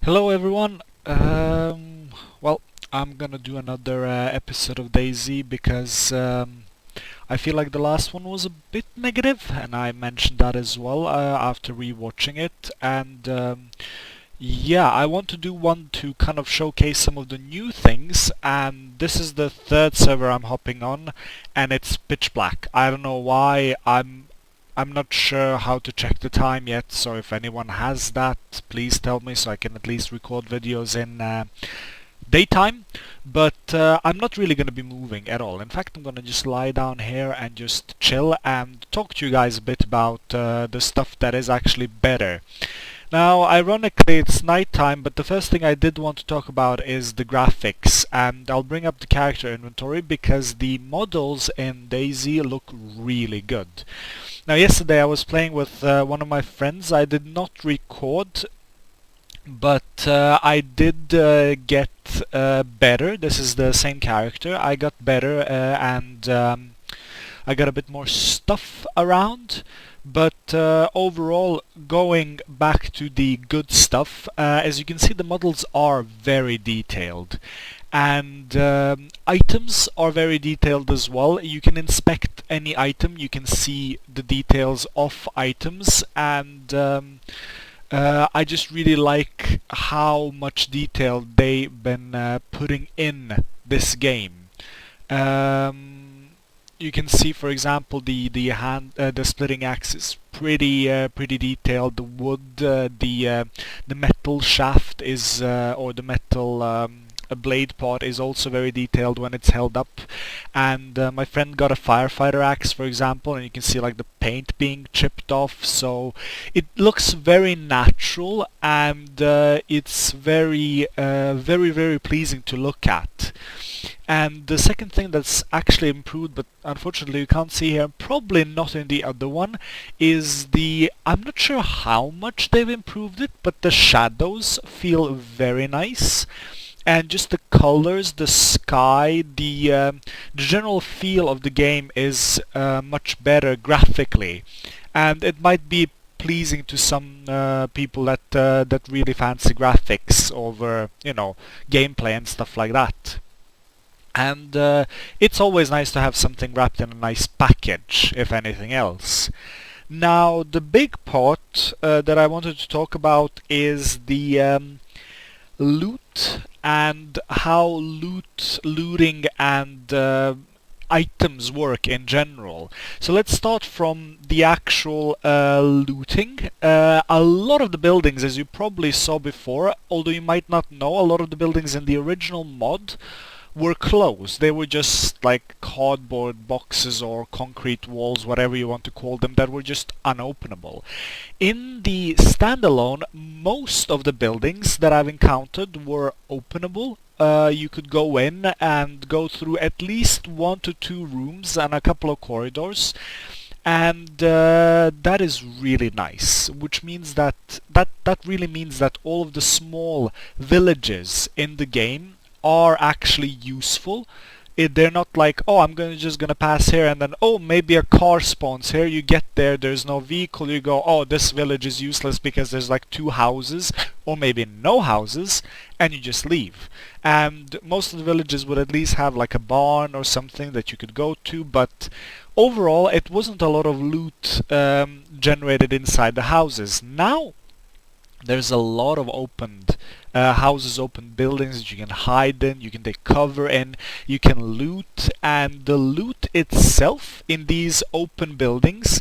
Hello everyone. Well, I'm gonna do another episode of DayZ because I feel like the last one was a bit negative, and I mentioned that as well after rewatching it. And yeah, I want to do one to kind of showcase some of the new things. And this is the third server I'm hopping on, and it's pitch black. I don't know why. I'm not sure how to check the time yet, so if anyone has that, please tell me so I can at least record videos in daytime. But I'm not really going to be moving at all. In fact, I'm going to just lie down here and just chill and talk to you guys a bit about the stuff that is actually better. Now, ironically, it's nighttime, but the first thing I did want to talk about is the graphics, and I'll bring up the character inventory because the models in DayZ look really good. Now, yesterday I was playing with one of my friends. I did not record, but I did get better. This is the same character. I got better and I got a bit more stuff around. But overall, going back to the good stuff, as you can see, the models are very detailed. And items are very detailed as well. You can inspect any item, you can see the details of items, and I just really like how much detail they've been putting in this game. You can see, for example, the splitting axe is pretty detailed. The wood, the metal shaft is, or the metal a blade part is also very detailed when it's held up. And my friend got a firefighter axe, for example, and you can see like the paint being chipped off. So it looks very natural, and it's very pleasing to look at. And the second thing that's actually improved, but unfortunately you can't see here, probably not in the other one, is I'm not sure how much they've improved it, but the shadows feel very nice. And just the colors, the sky, the general feel of the game is much better graphically. And it might be pleasing to some people that really fancy graphics over, gameplay and stuff like that. And it's always nice to have something wrapped in a nice package, if anything else. Now, the big part that I wanted to talk about is the loot and how looting and items work in general. So let's start from the actual looting. A lot of the buildings, as you probably saw before, although you might not know, a lot of the buildings in the original mod were closed. They were just like cardboard boxes or concrete walls, whatever you want to call them, that were just unopenable. In the standalone, most of the buildings that I've encountered were openable. You could go in and go through at least 1 to 2 rooms and a couple of corridors. And that is really nice, which means that really means that all of the small villages in the game are actually useful. They're not like, oh, I'm just gonna pass here and then, oh, maybe a car spawns here. You get there's no vehicle, you go, oh, this village is useless because there's like 2 houses or maybe no houses, and you just leave. And most of the villages would at least have like a barn or something that you could go to, but overall it wasn't a lot of loot generated inside the houses. Now there's a lot of opened houses, open buildings that you can hide in, you can take cover in, you can loot, and the loot itself in these open buildings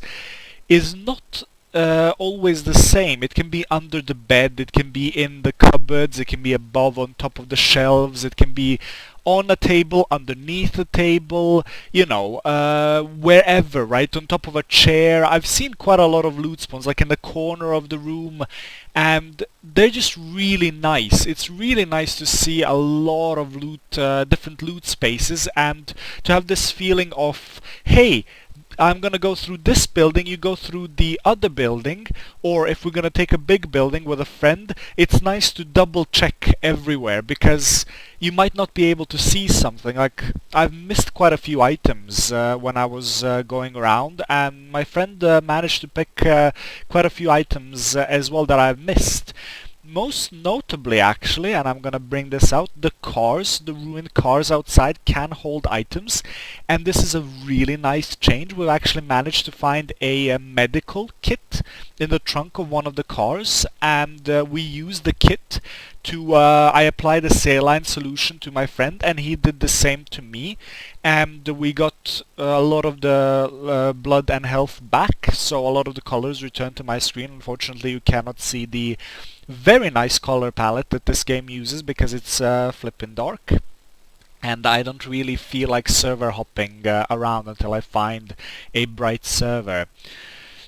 is not always the same. It can be under the bed, it can be in the cupboards, it can be above on top of the shelves, it can be on a table, underneath a table, wherever, right? On top of a chair. I've seen quite a lot of loot spawns, like in the corner of the room, and they're just really nice. It's really nice to see a lot of loot, different loot spaces, and to have this feeling of, hey, I'm gonna go through this building, you go through the other building, or if we're gonna take a big building with a friend, it's nice to double check everywhere, because you might not be able to see something. Like, I've missed quite a few items when I was going around, and my friend managed to pick quite a few items as well that I've missed. Most notably actually, and I'm gonna bring this out, the cars, the ruined cars outside can hold items, and this is a really nice change. We've actually managed to find a medical kit in the trunk of one of the cars, and we used the kit to, I applied a saline solution to my friend, and he did the same to me, and we got a lot of the blood and health back, so a lot of the colors returned to my screen. Unfortunately, you cannot see the very nice color palette that this game uses because it's flippin' dark, and I don't really feel like server hopping around until I find a bright server.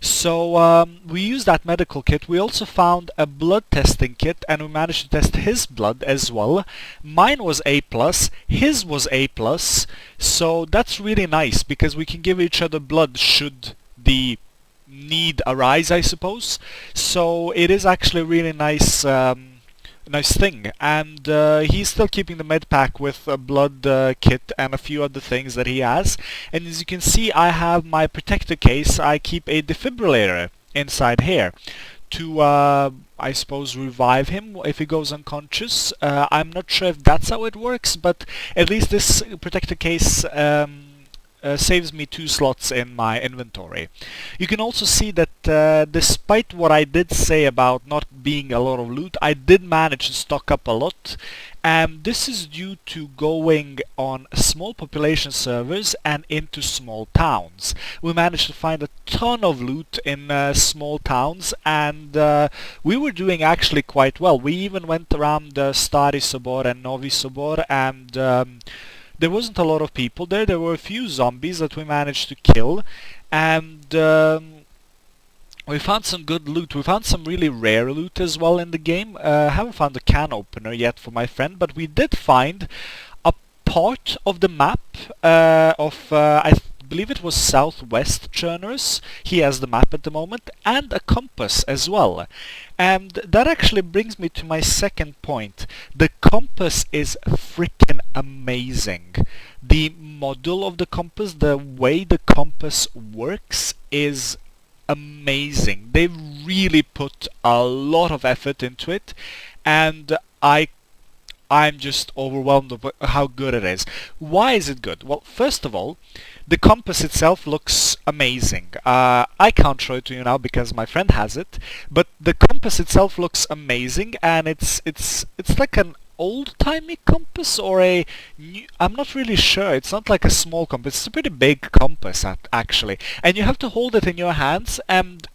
So we used that medical kit. We also found a blood testing kit, and we managed to test his blood as well. Mine was A+, his was A+, so that's really nice because we can give each other blood should the need arise, I suppose. So it is actually a really nice nice thing, and he's still keeping the med pack with a blood kit and a few other things that he has. And as you can see, I have my protector case. I keep a defibrillator inside here to I suppose revive him if he goes unconscious. I'm not sure if that's how it works, but at least this protector case saves me 2 slots in my inventory. You can also see that despite what I did say about not being a lot of loot, I did manage to stock up a lot, and this is due to going on small population servers and into small towns. We managed to find a ton of loot in small towns, and we were doing actually quite well. We even went around Stary Sobor and Novi Sobor, and there wasn't a lot of people there. There were a few zombies that we managed to kill, and we found some good loot. We found some really rare loot as well in the game. I haven't found a can opener yet for my friend, but we did find a part of the map of I believe it was Southwest Cherners. He has the map at the moment, and a compass as well. And that actually brings me to my second point. The compass is freaking amazing. The model of the compass, the way the compass works is amazing. They really put a lot of effort into it, and I'm just overwhelmed with how good it is. Why is it good? Well, first of all, the compass itself looks amazing. I can't show it to you now because my friend has it, but the compass itself looks amazing, and it's like an old-timey compass or a new, I'm not really sure. It's not like a small compass. It's a pretty big compass actually, and you have to hold it in your hands, and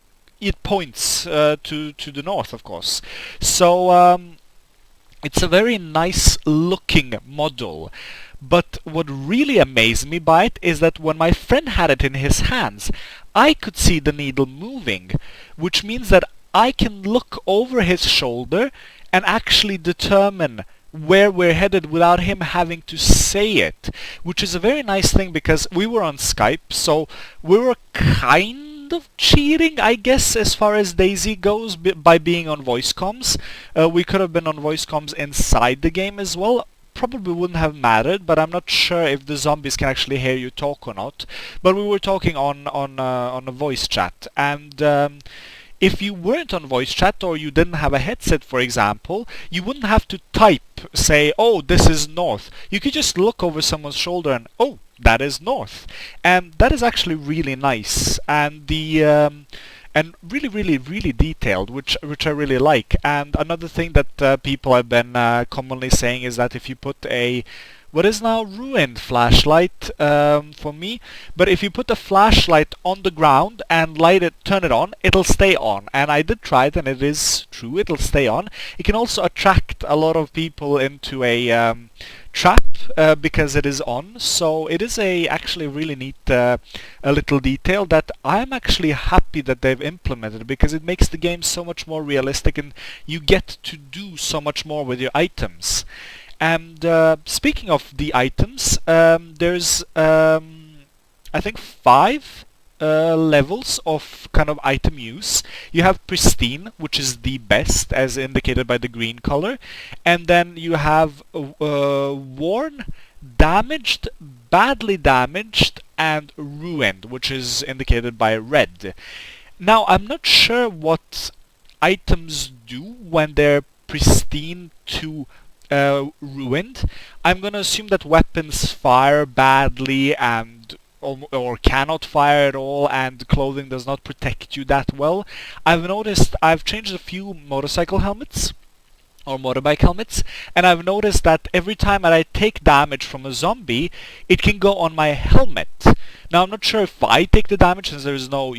it points to the north, of course. So it's a very nice looking model. But what really amazed me by it is that when my friend had it in his hands, I could see the needle moving, which means that I can look over his shoulder and actually determine where we're headed without him having to say it, which is a very nice thing because we were on Skype, so we were kind of cheating, I guess, as far as DayZ goes by being on voice comms. We could have been on voice comms inside the game as well. Probably wouldn't have mattered, but I'm not sure if the zombies can actually hear you talk or not. But we were talking on a voice chat, and if you weren't on voice chat or you didn't have a headset, for example, you wouldn't have to type, say, "Oh, this is north." You could just look over someone's shoulder and, "Oh, that is north," and that is actually really nice, and and really, really, really detailed, which I really like. And another thing that people have been commonly saying is that if you put a what is now ruined flashlight for me, but if you put a flashlight on the ground and turn it on, it'll stay on. And I did try it, and it is true, it'll stay on. It can also attract a lot of people into a trap because it is on. So it is actually really neat a little detail that I'm actually happy that they've implemented, because it makes the game so much more realistic and you get to do so much more with your items. And speaking of the items, there's I think 5 levels of kind of item use. You have pristine, which is the best, as indicated by the green color, and then you have worn, damaged, badly damaged, and ruined, which is indicated by red. Now, I'm not sure what items do when they're pristine to ruined, I'm gonna assume that weapons fire badly and or cannot fire at all, and clothing does not protect you that well. I've noticed I've changed a few motorcycle helmets or motorbike helmets, and I've noticed that every time that I take damage from a zombie, it can go on my helmet. Now I'm not sure if I take the damage since there's no,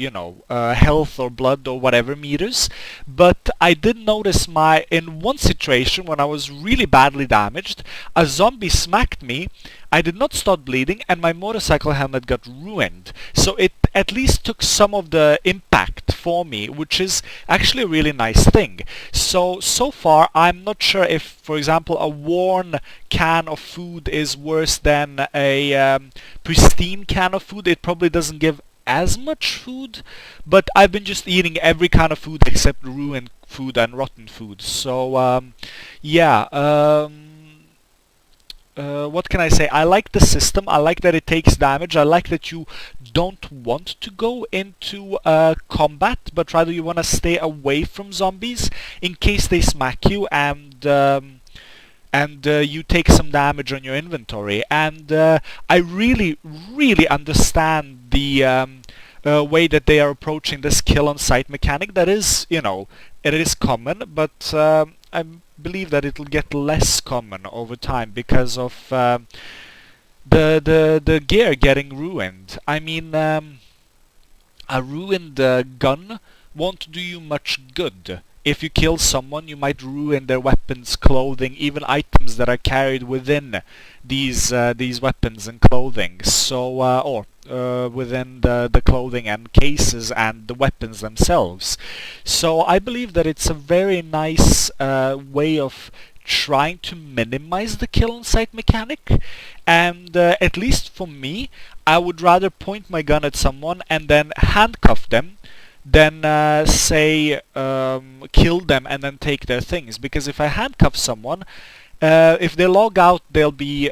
health or blood or whatever meters, but I did notice in one situation when I was really badly damaged, a zombie smacked me, I did not start bleeding, and my motorcycle helmet got ruined. So it at least took some of the impact for me, which is actually a really nice thing. So far I'm not sure if, for example, a worn can of food is worse than a pristine can of food. It probably doesn't give as much food, but I've been just eating every kind of food except ruined food and rotten food. So yeah. What can I say? I like the system. I like that it takes damage. I like that you don't want to go into combat, but rather you want to stay away from zombies in case they smack you and you take some damage on your inventory. And I really, really understand the way that they are approaching this kill on sight mechanic. That is, it is common, but I believe that it'll get less common over time because of the gear getting ruined. I mean, a ruined gun won't do you much good. If you kill someone, you might ruin their weapons, clothing, even items that are carried within these weapons and clothing. So, or within the clothing and cases and the weapons themselves. So I believe that it's a very nice way of trying to minimize the kill on sight mechanic, and at least for me, I would rather point my gun at someone and then handcuff them than say kill them and then take their things. Because if I handcuff someone, if they log out, they'll be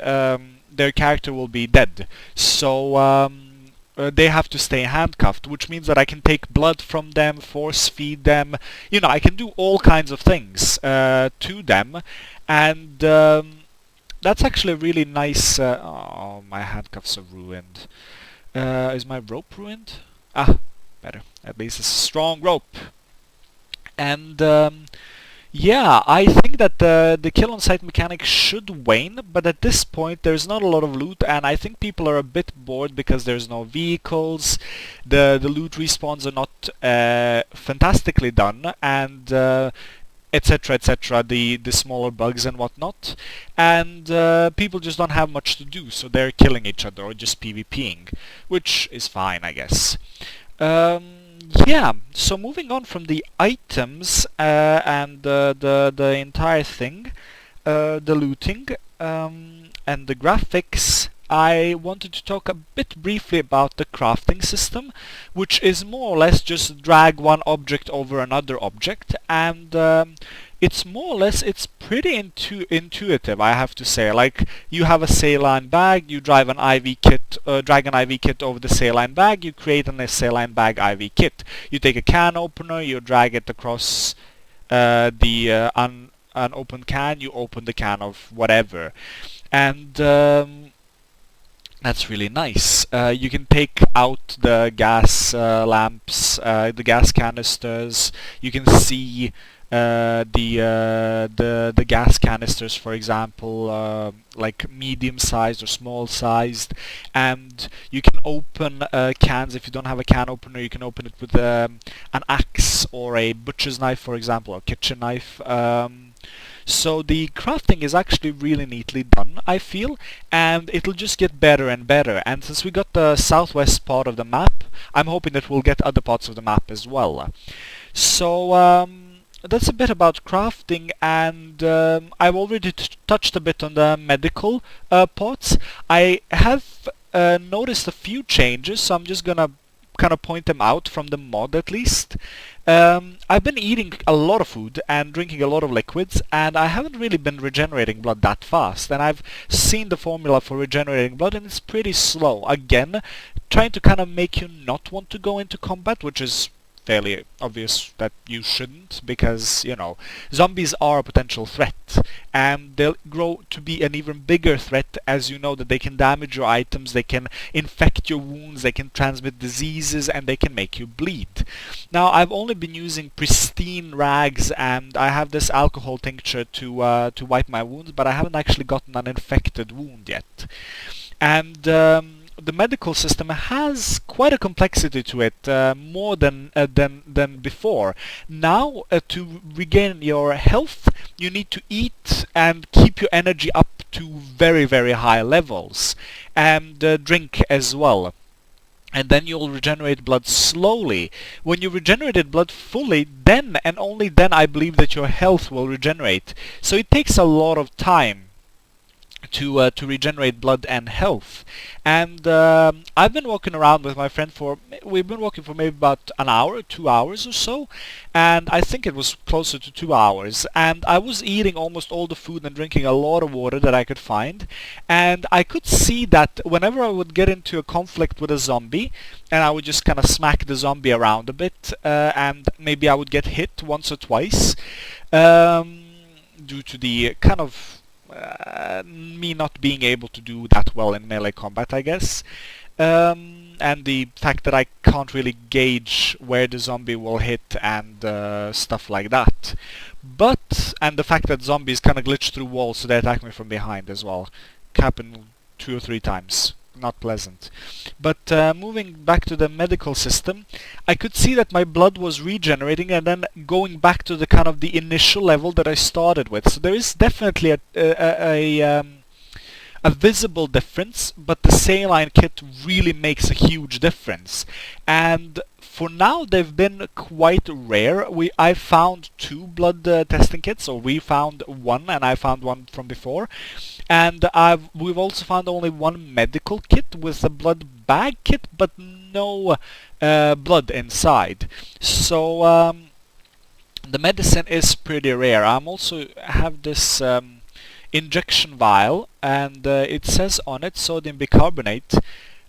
their character will be dead. So they have to stay handcuffed, which means that I can take blood from them, force feed them. I can do all kinds of things to them, and that's actually a really nice. Oh, my handcuffs are ruined. Is my rope ruined? Ah, better. At least it's a strong rope. And yeah, I think that the kill on sight mechanic should wane, but at this point there's not a lot of loot, and I think people are a bit bored because there's no vehicles, the loot respawns are not fantastically done, and etc, etc, the smaller bugs and whatnot, and people just don't have much to do, so they're killing each other or just PvPing, which is fine, I guess. Yeah, so moving on from the items and the entire thing, the looting and the graphics, I wanted to talk a bit briefly about the crafting system, which is more or less just drag one object over another object, and it's more or less, it's pretty intuitive, I have to say. Like, you have a saline bag, you drive an IV kit, drag an IV kit over the saline bag, you create a saline bag IV kit. You take a can opener, you drag it across the unopened can, you open the can of whatever. And that's really nice. You can take out the gas lamps, the gas canisters. You can see the gas canisters, for example, like medium-sized or small-sized, and you can open cans. If you don't have a can opener, you can open it with an axe or a butcher's knife, for example, or kitchen knife. So the crafting is actually really neatly done, I feel, and it'll just get better and better. And since we got the southwest part of the map, I'm hoping that we'll get other parts of the map as well. So that's a bit about crafting, and I've already touched a bit on the medical parts. I have noticed a few changes, so I'm just gonna kind of point them out from the mod at least. I've been eating a lot of food and drinking a lot of liquids, and I haven't really been regenerating blood that fast, and I've seen the formula for regenerating blood and it's pretty slow. Again, trying to kind of make you not want to go into combat, which is fairly obvious that you shouldn't, because, you know, zombies are a potential threat, and they'll grow to be an even bigger threat as you know that they can damage your items, they can infect your wounds, they can transmit diseases, and they can make you bleed. Now, I've only been using pristine rags, and I have this alcohol tincture to wipe my wounds, but I haven't actually gotten an infected wound yet. And the medical system has quite a complexity to it, more than before. Now, to regain your health, you need to eat and keep your energy up to very, very high levels, and drink as well. And then you'll regenerate blood slowly. When you regenerated blood fully, then and only then I believe that your health will regenerate. So it takes a lot of time to regenerate blood and health. And I've been walking around with my friend we've been walking for maybe about an hour, 2 hours or so, and I think it was closer to 2 hours, and I was eating almost all the food and drinking a lot of water that I could find, and I could see that whenever I would get into a conflict with a zombie, and I would just kind of smack the zombie around a bit, and maybe I would get hit once or twice, due to the kind of me not being able to do that well in melee combat, I guess, and the fact that I can't really gauge where the zombie will hit and stuff like that. And the fact that zombies kind of glitch through walls, so they attack me from behind as well. Happened 2 or 3 times. Not pleasant. But moving back to the medical system, I could see that my blood was regenerating and then going back to the kind of the initial level that I started with. So there is definitely a visible difference, but the saline kit really makes a huge difference. And for now, they've been quite rare. I found 2 blood testing kits, or we found 1, and I found 1 from before. And we've also found only 1 medical kit with a blood bag kit, but no blood inside. So the medicine is pretty rare. I'm also have this injection vial, and it says on it sodium bicarbonate.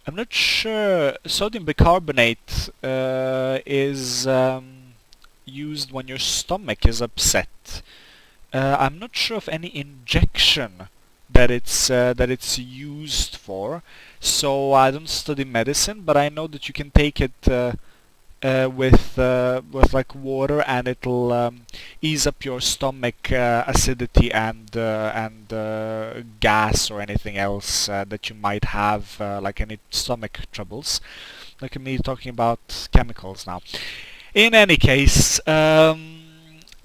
I'm not sure. Sodium bicarbonate is used when your stomach is upset. I'm not sure of any injection that it's used for. So I don't study medicine, but I know that you can take it with like water, and it'll ease up your stomach acidity and gas or anything else that you might have, like any stomach troubles. Look at me talking about chemicals now. In any case,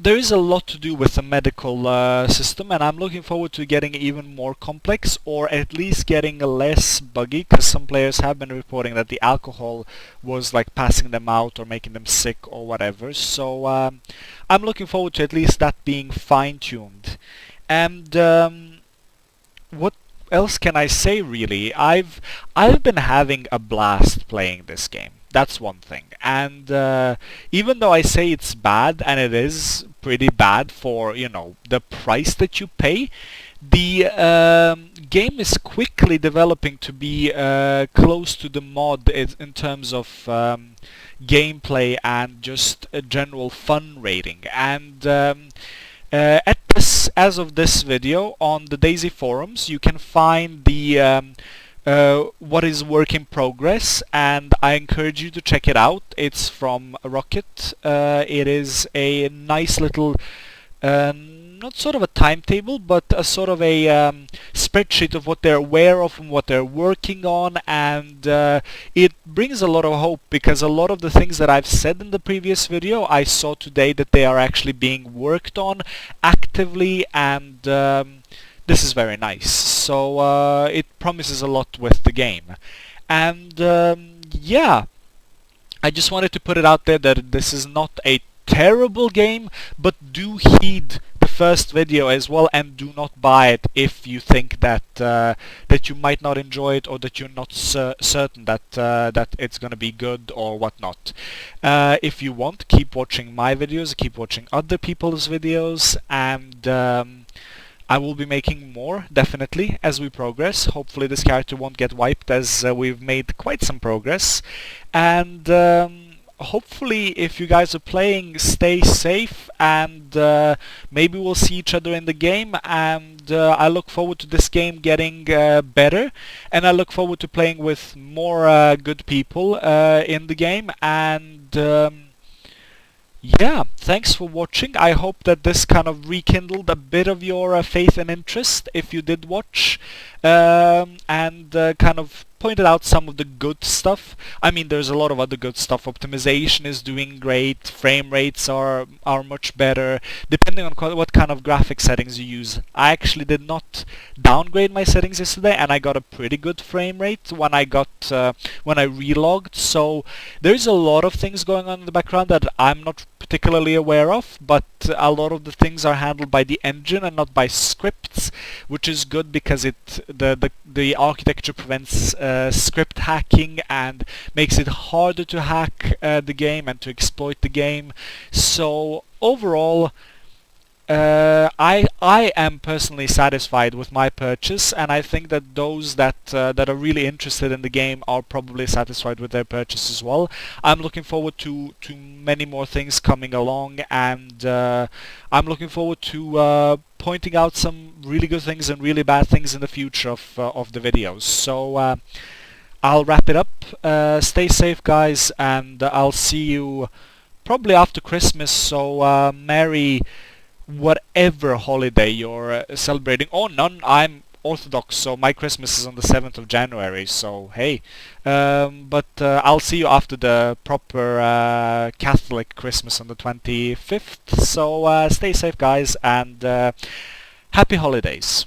there is a lot to do with the medical system, and I'm looking forward to getting even more complex, or at least getting less buggy, because some players have been reporting that the alcohol was like passing them out or making them sick or whatever. So I'm looking forward to at least that being fine-tuned. And what else can I say, really? I've been having a blast playing this game. That's one thing. And even though I say it's bad, and it is pretty bad for, you know, the price that you pay, the game is quickly developing to be close to the mod in terms of gameplay and just a general fun rating. And as of this video, on the DayZ forums, you can find the what is work in progress, and I encourage you to check it out. It's from Rocket. It is a nice little, not sort of a timetable, but a sort of a spreadsheet of what they're aware of and what they're working on, and it brings a lot of hope, because a lot of the things that I've said in the previous video, I saw today that they are actually being worked on actively, and this is very nice. So it promises a lot with the game. And yeah, I just wanted to put it out there that this is not a terrible game, but do heed the first video as well, and do not buy it if you think that that you might not enjoy it, or that you're not certain that that it's gonna be good or whatnot. If you want, keep watching my videos, keep watching other people's videos, and I will be making more, definitely, as we progress. Hopefully this character won't get wiped, as we've made quite some progress. And hopefully, if you guys are playing, stay safe, and maybe we'll see each other in the game. And I look forward to this game getting better, and I look forward to playing with more good people in the game. And yeah, thanks for watching. I hope that this kind of rekindled a bit of your faith and interest if you did watch, and kind of pointed out some of the good stuff. I mean, there's a lot of other good stuff. Optimization is doing great, frame rates are much better, depending on what kind of graphic settings you use. I actually did not downgrade my settings yesterday, and I got a pretty good frame rate when I relogged. So there's a lot of things going on in the background that I'm not particularly aware of, but a lot of the things are handled by the engine and not by scripts, which is good because the architecture prevents script hacking and makes it harder to hack the game and to exploit the game. So overall, I am personally satisfied with my purchase, and I think that those that are really interested in the game are probably satisfied with their purchase as well. I'm looking forward to many more things coming along, and I'm looking forward to pointing out some really good things and really bad things in the future of the videos. So I'll wrap it up. Stay safe, guys, and I'll see you probably after Christmas. So merry whatever holiday you're celebrating. Oh, none. I'm Orthodox, so my Christmas is on the 7th of January, so hey. But I'll see you after the proper Catholic Christmas on the 25th. So stay safe, guys, and happy holidays.